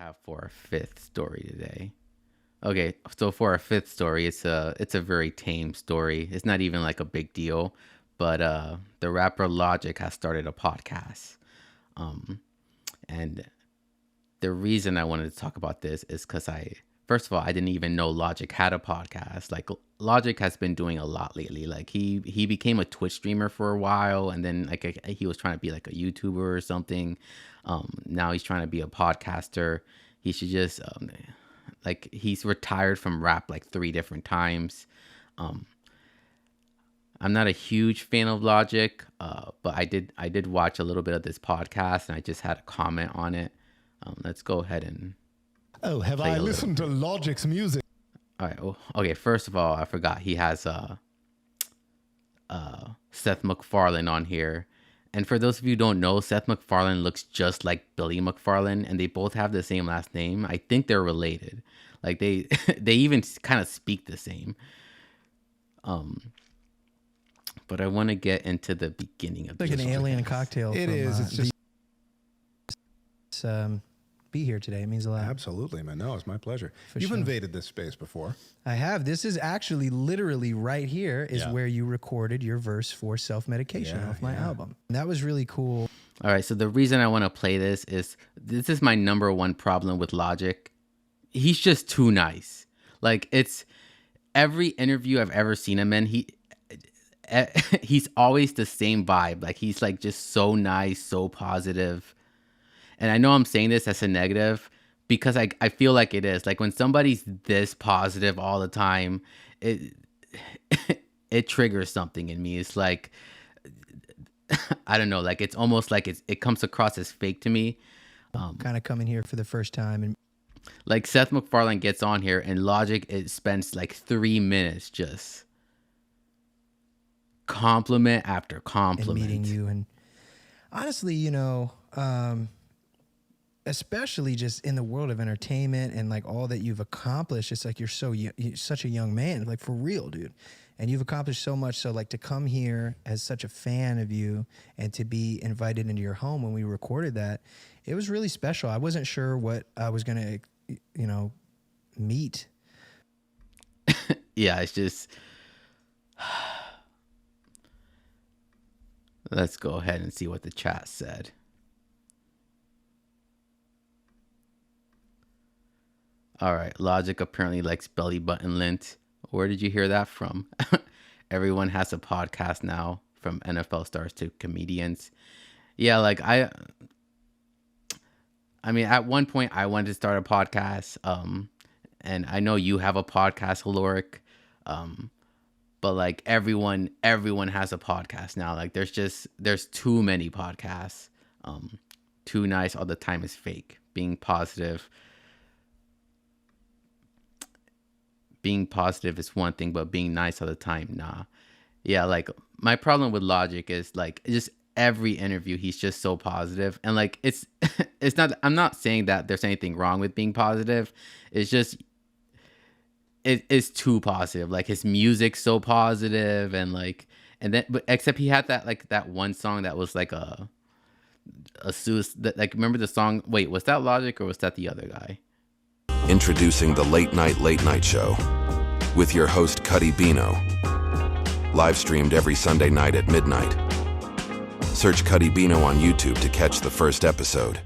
have for our fifth story today? Okay, so for our fifth story, it's a very tame story. It's not even like a big deal, but the rapper Logic has started a podcast. And the reason I wanted to talk about this is because first of all, I didn't even know Logic had a podcast. Like Logic has been doing a lot lately. Like he became a Twitch streamer for a while, and then he was trying to be like a YouTuber or something. Now he's trying to be a podcaster. He should just like he's retired from rap like 3 different times. I'm not a huge fan of Logic, but I did watch a little bit of this podcast, and I just had a comment on it. Let's go ahead and. Oh, have I listened to Logic's music? All right. Oh, okay. First of all, I forgot he has Seth MacFarlane on here, and for those of you who don't know, Seth MacFarlane looks just like Billy McFarlane, and they both have the same last name. I think they're related. Like they even kind of speak the same. But I want to get into the beginning of like an alien cocktail. It is. It's just be here today. It means a lot. Absolutely, man. No, it's my pleasure. You've sure. invaded this space before. I have. This is actually literally right here is where you recorded your verse for Self-Medication off my album. That was really cool. All right. So the reason I want to play this is my number one problem with Logic. He's just too nice. Like it's every interview I've ever seen him in, he's always the same vibe. Like he's like just so nice, so positive. And I know I'm saying this as a negative because I feel like it is. Like when somebody's this positive all the time, it triggers something in me. It's like, I don't know, like it's almost like it comes across as fake to me. Kind of coming here for the first time. And like Seth MacFarlane gets on here and Logic, it spends like 3 minutes just compliment after compliment. And meeting you. And honestly, especially just in the world of entertainment and like all that you've accomplished, it's like you're such a young man, like for real, dude. And you've accomplished so much. So like to come here as such a fan of you and to be invited into your home when we recorded that, it was really special. I wasn't sure what I was going to, meet. Yeah, it's just, let's go ahead and see what the chat said. All right, Logic apparently likes belly button lint. Where did you hear that from? Everyone has a podcast now, from NFL stars to comedians. Yeah, like I mean, at one point I wanted to start a podcast, and I know you have a podcast, Aloric, but like everyone has a podcast now. Like there's too many podcasts. Too nice all the time is fake. Being positive is one thing, but being nice all the time, nah. Yeah, like my problem with Logic is like just every interview he's just so positive, and like it's not. I'm not saying that there's anything wrong with being positive. It's just it's too positive. Like his music's so positive, and but except he had that one song that was like a suicide. Like remember the song? Wait, was that Logic or was that the other guy? Introducing the Late Night Show with your host, Cuddy Bino. Live streamed every Sunday night at midnight. Search Cuddy Bino on YouTube to catch the first episode.